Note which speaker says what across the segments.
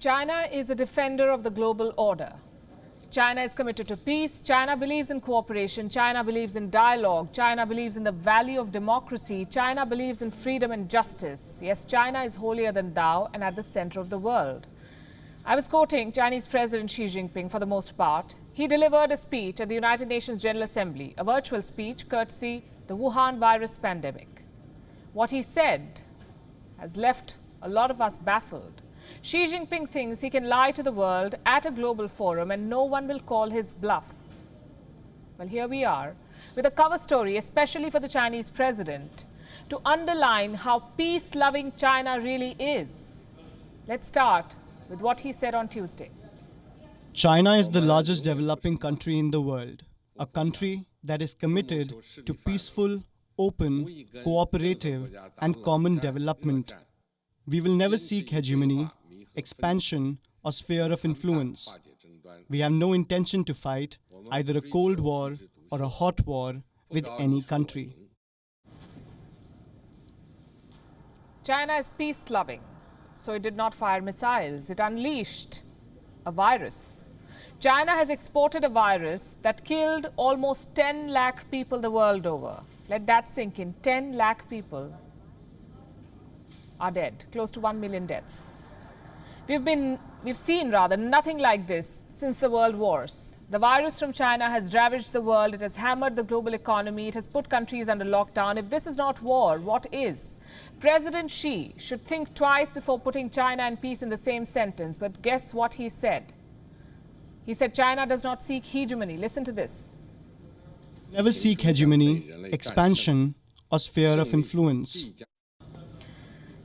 Speaker 1: China is a defender of the global order. China is committed to peace. China believes in cooperation. China believes in dialogue. China believes in the value of democracy. China believes in freedom and justice. Yes, China is holier than thou and at the center of the world. I was quoting Chinese President Xi Jinping for the most part. He delivered a speech at the United Nations General Assembly, a virtual speech courtesy the Wuhan virus pandemic. What he said has left a lot of us baffled. Xi Jinping thinks he can lie to the world at a global forum and no one will call his bluff. Well, here we are with a cover story, especially for the Chinese president, to underline how peace-loving China really is. Let's start with what he said on Tuesday.
Speaker 2: China is the largest developing country in the world, a country that is committed to peaceful, open, cooperative, and common development. We will never seek hegemony, expansion, or sphere of influence. We have no intention to fight either a cold war or a hot war with any country.
Speaker 1: China is peace-loving, so it did not fire missiles. It unleashed a virus. China has exported a virus that killed almost 10 lakh people the world over. Let that sink in. 10 lakh people are dead, close to 1 million deaths. We've seen nothing like this since the world wars. The virus from China has ravaged the world. It has hammered the global economy. It has put countries under lockdown. If this is not war, what is? President Xi should think twice before putting China and peace in the same sentence. But guess what he said? He said China does not seek hegemony. Listen to this.
Speaker 2: Never seek hegemony, expansion, or sphere of influence.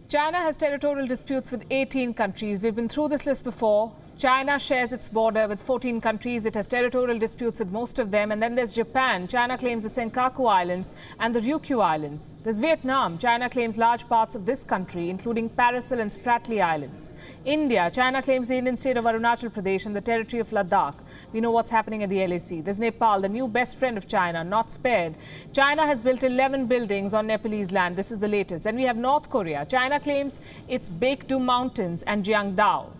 Speaker 1: China has territorial disputes with 18 countries. We've been through this list before. China shares its border with 14 countries. It has territorial disputes with most of them. And then there's Japan. China claims the Senkaku Islands and the Ryukyu Islands. There's Vietnam. China claims large parts of this country, including Paracel and Spratly Islands. India. China claims the Indian state of Arunachal Pradesh and the territory of Ladakh. We know what's happening at the LAC. There's Nepal, the new best friend of China, not spared. China has built 11 buildings on Nepalese land. This is the latest. Then we have North Korea. China claims its Baekdu Mountains and Jiangdao.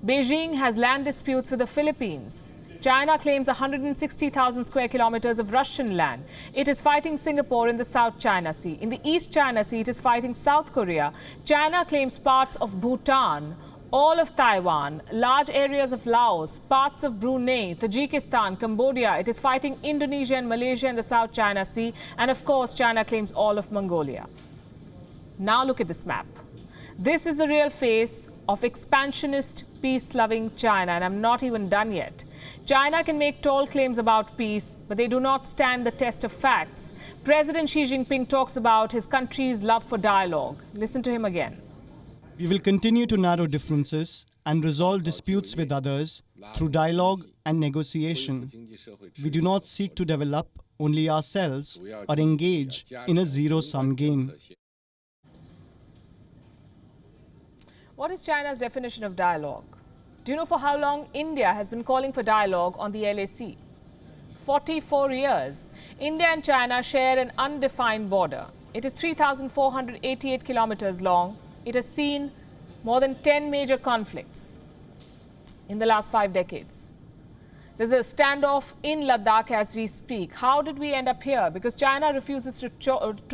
Speaker 1: Beijing has land disputes with the Philippines. China claims 160,000 square kilometers of Russian land. It is fighting Singapore in the South China Sea. In the East China Sea, it is fighting South Korea. China claims parts of Bhutan, all of Taiwan, large areas of Laos, parts of Brunei, Tajikistan, Cambodia. It is fighting Indonesia and Malaysia in the South China Sea. And of course, China claims all of Mongolia. Now look at this map. This is the real face of expansionist, peace-loving China, and I'm not even done yet. China can make tall claims about peace, but they do not stand the test of facts. President Xi Jinping talks about his country's love for dialogue. Listen to him again.
Speaker 2: We will continue to narrow differences and resolve disputes with others through dialogue and negotiation. We do not seek to develop only ourselves or engage in a zero-sum game.
Speaker 1: What is China's definition of dialogue? Do you know for how long India has been calling for dialogue on the LAC? 44 years. India and China share an undefined border. It is 3,488 kilometers long. It has seen more than 10 major conflicts in the last 5 decades. There's a standoff in Ladakh as we speak. How did we end up here? Because China refuses to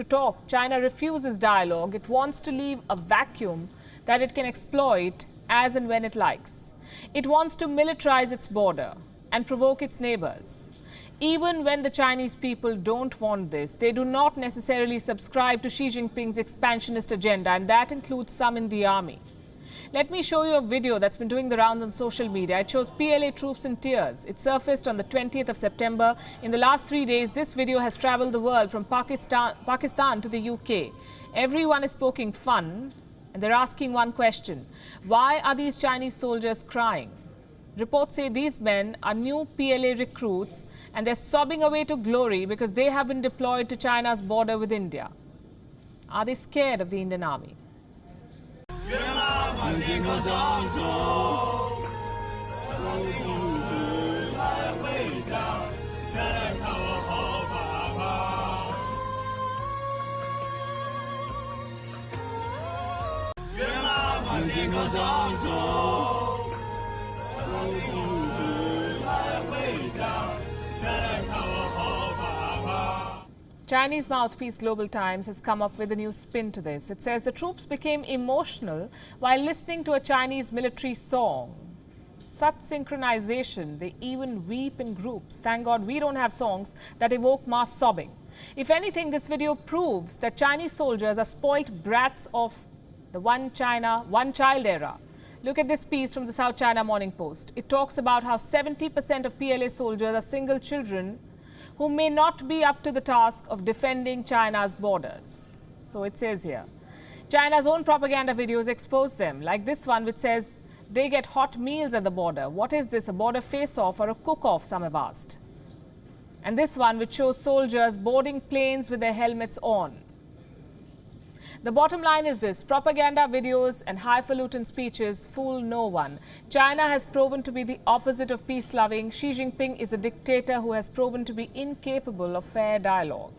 Speaker 1: talk. China refuses dialogue. It wants to leave a vacuum that it can exploit as and when it likes. It wants to militarize its border and provoke its neighbors. Even when the Chinese people don't want this, they do not necessarily subscribe to Xi Jinping's expansionist agenda, and that includes some in the army. Let me show you a video that's been doing the rounds on social media. It shows PLA troops in tears. It surfaced on the 20th of September. In the last 3 days, this video has traveled the world from Pakistan to the UK. Everyone is poking fun. And they're asking one question. Why are these Chinese soldiers crying? Reports say these men are new PLA recruits and they're sobbing away to glory because they have been deployed to China's border with India. Are they scared of the Indian army?
Speaker 3: Untitled Chapter.
Speaker 1: Chinese mouthpiece Global Times has come up with a new spin to this. It says the troops became emotional while listening to a Chinese military song. Such synchronization, they even weep in groups. Thank God we don't have songs that evoke mass sobbing. If anything, this video proves that Chinese soldiers are spoilt brats of the one China, one child era. Look at this piece from the South China Morning Post. It talks about how 70% of PLA soldiers are single children who may not be up to the task of defending China's borders. So it says here, China's own propaganda videos expose them, like this one which says they get hot meals at the border. What is this, a border face-off or a cook-off, some have asked. And this one which shows soldiers boarding planes with their helmets on. The bottom line is this: propaganda videos and highfalutin speeches fool no one. China has proven to be the opposite of peace-loving. Xi Jinping is a dictator who has proven to be incapable of fair dialogue.